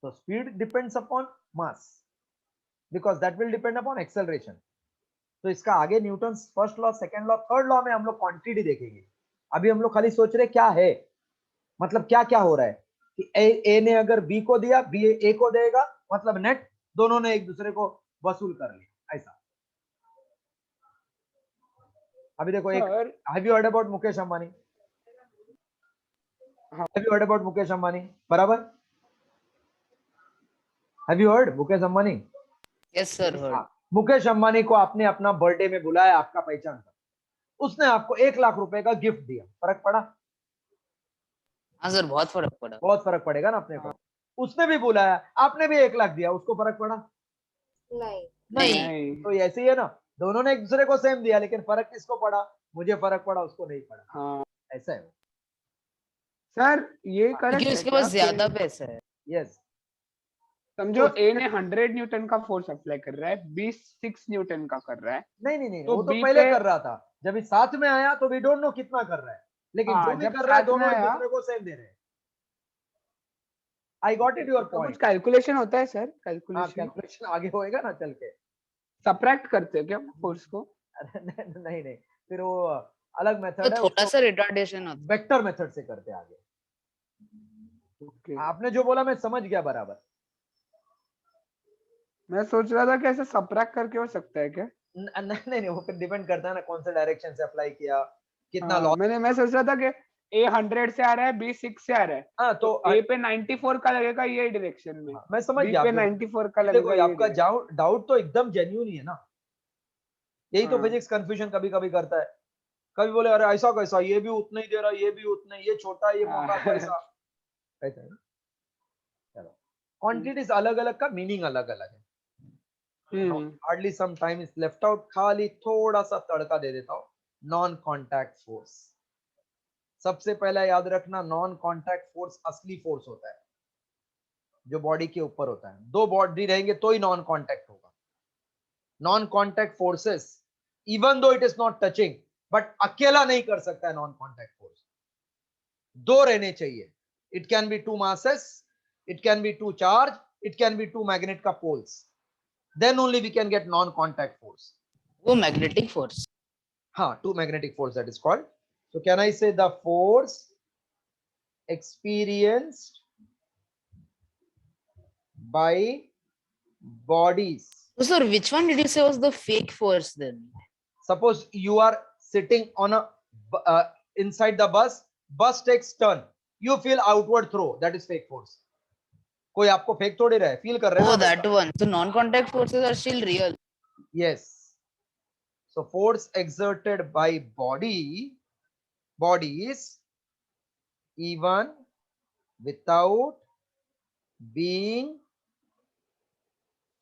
तो speed depends upon mass because that will depend upon acceleration. तो इसका आगे Newton first law, second law, third law में हम लोग क्वांटिटी देखेंगे। अभी हम लोग खाली सोच रहे क्या है, मतलब क्या क्या हो रहा है कि ए ने अगर बी को दिया, बी ए को देगा, मतलब नेट दोनों ने एक दूसरे को वसूल कर लिया, ऐसा। अभी देखो एक, sir have you heard about Mukesh Ambani? हाँ। Have you heard about Mukesh Ambani? बराबर, have you heard Mukesh Ambani? Yes, sir. Heard. हाँ, मुकेश अंबानी को आपने अपना बर्थडे में बुलाया, आपका पहचान था, उसने आपको 1 लाख रुपए का गिफ्ट दिया, फर्क पड़ा? हाँ सर, बहुत फर्क पड़ा। बहुत फर्क पड़ेगा ना अपने को। उसने भी बुलाया, आपने भी 1 लाख दिया, उसको फर्क पड़ा? नहीं। नहीं। तो ऐसे ही है ना, दोनों ने एक दूसरे को सेम दिया, लेकिन फर्क किसको पड़ा? मुझे फर्क पड़ा, उसको नहीं पड़ा। हाँ ऐसा है। सर, ये हाँ, करेक्ट क्योंकि है उसके क्या पास ज्यादा कि पैसा है। यस। समझो तो ए ने 100 न्यूटन का फोर्स अप्लाई कर रहा है, बी 6 न्यूटन का कर रहा है, नहीं नहीं नहीं, तो वो तो बी पहले पे कर रहा था, जब ये साथ में आया तो वी डोंट नो कितना कर रहा है, लेकिन हाँ जो भी जब कर रहा है साथ में दोनों एक आया दूसरे को सेम दे रहे हैं। आई गॉट इट योर तो कुछ पॉइंट। कैलकुलेशन होता है सर, हाँ, कैलकुलेशन कैलकुलेशन आगे होएगा ना चल के। सब्ट्रैक्ट करते हैं क्या फोर्स को? अरे नहीं नहीं नहीं, फिर वो अलग तो मेथड है, थोड़ा उसको सा रिटार्डेशन होता वेक्टर मेथड से करते हैं आगे। ओके। आपने जो बोला मैं समझ गया बराबर। मैं सोच रहा था कि ऐसे सब्ट्रैक्ट करके हो सकता है क्या? नहीं नहीं, वो फिर डिपेंड करता है ना कौन से डायरेक्शन से अप्लाई किया, कितना लॉस। मैं सोच रहा था कि ए 100 से आ रहा है, बी 6 से आ रहा है, हाँ तो ए पे 94 का लगेगा ये डायरेक्शन में, मैं समझ बी गया पे आपके। 94 का ये देखो, लगेगा ये ये आपका डायरेक्शन। डाउट तो एकदम जेन्युइन ही है ना। यही तो हाँ। फिजिक्स कंफ्यूजन कभी कभी करता है। कभी बोले अरे ऐसा कैसा, ये भी उतना ही दे रहा, ये भी उतना ही, ये छोटा ये मोटा, तो ऐसा ऐसा है। चलो, क्वांटिटीज अलग अलग का मीनिंग अलग अलग है। Hardly some time is left out, खाली थोड़ा सा तड़का दे देता हूँ। नॉन कॉन्टैक्ट फोर्स, सबसे पहला याद रखना, नॉन कॉन्टैक्ट फोर्स असली फोर्स होता है जो बॉडी के ऊपर होता है। दो बॉडी रहेंगे तो ही नॉन कॉन्टैक्ट होगा। Non contact forces, even though it is not touching, but अकेला नहीं कर सकता है नॉन कॉन्टैक्ट फोर्स, दो रहने चाहिए। It can be two masses, it can be two charge, it can be two magnet का poles, then only we can get non-contact force. है। वो magnetic force. Two magnetic force that is called. So can I say the force experienced by bodies? So sir, which one did you say was the fake force then? Suppose you are sitting on a inside the bus takes turn, you feel outward throw, that is fake force. कोई आपको fake थोड़ी रहा है, feel कर रहे हैं Oh, ना that वैसा। one. So non-contact forces are still real. Yes. So force exerted by bodies even without being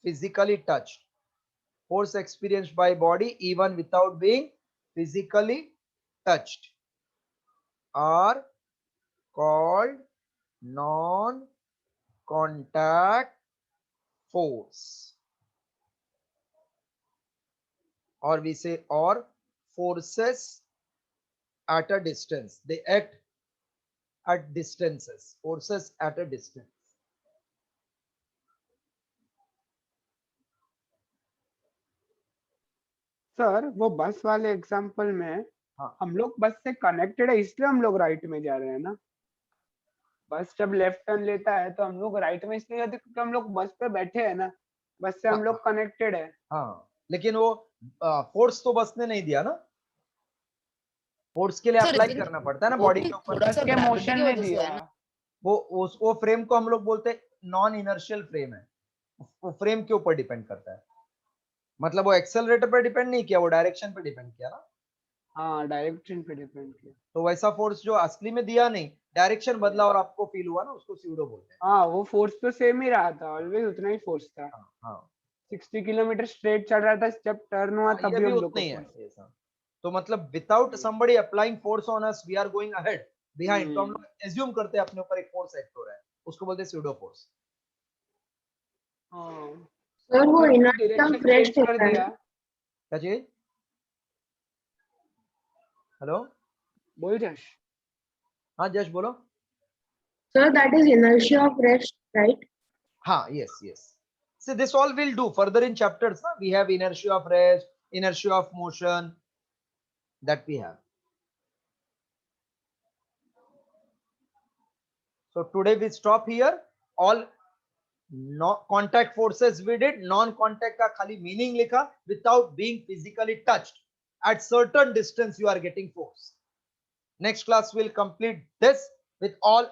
physically touched. Force experienced by body even without being physically touched are called non-contact force, or we say or forces at a distance. They act at distances, forces at a distance. Sir वो बस वाले example में हाँ। हम लोग बस से connected है इसलिए हम लोग राइट में जा रहे हैं ना। बस जब लेफ्ट टर्न लेता है तो हम लोग राइट में इसलिए जाते हैं क्योंकि हम लोग बस पे बैठे हैं ना, बस से हम हाँ। लोग कनेक्टेड है। हाँ, लेकिन वो फोर्स तो बस ने नहीं दिया ना, फोर्स के लिए सर, अप्लाई लेकिन करना पड़ता है ना वो बॉडी भी के ऊपर। थोड़ा बस सा के gravity मोशन की में वजह से दिया। है ना। वो फ्रेम को हम लोग बोलते हैं नॉन इनर्शियल फ्रेम है, वो फ्रेम के ऊपर डिपेंड करता है, मतलब वो एक्सेलरेटर पे डिपेंड नहीं किया, वो डायरेक्शन पे डिपेंड किया ना। हाँ, डायरेक्शन पे डिपेंड किया। तो वैसा फोर्स जो असली में दिया नहीं, डायरेक्शन बदला और आपको फील हुआ ना, उसको स्यूडो बोलते हैं। हाँ, वो फोर्स तो सेम ही रहा था, ऑलवेज उतना ही फोर्स था। हाँ हाँ, 60 किलोमीटर स्ट्रेट चल रहा था, जब टर्न हुआ तब ये भी भी हम लोग उतना को ही है force। ये सब। तो मतलब without somebody applying force on us we are going ahead behind, तो हम लोग एज्यूम करते हैं अपने ऊपर एक फोर्स एक्ट हो रहा है, उसको बोलते हैं स्यूडो फोर्स। हाँ, सर वो अगर इनर्शिया डायरेक्शन फ्रेश चेंज कर होता है। दिया। क्या चीज? हेलो, बोल जश। हाँ जश बोलो। Sir that is inertia of rest, right? हाँ, yes yes, so this all we'll do further in chapters na? We have inertia of rest, inertia of motion, that we have. So today we stop here. All no contact forces we did, non contact का खाली meaning लिखा, without being physically touched, at certain distance you are getting force. Next class will complete this with all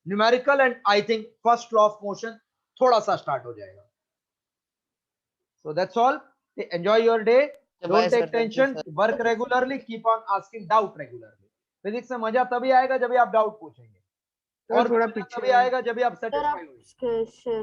numerical, and I think first law of motion थोड़ा सा start हो जाएगा. So that's all. Enjoy your day. Bye, Don't sir. take Thank you, tension. sir. Work regularly. Keep on asking doubt regularly. Physics में मजा तभी आएगा जब भी आप डाउट पूछेंगे, तो और थोड़ा मजा पीछे तभी आएगा जब भी आप सर सेटिस्फाई आप होंगे।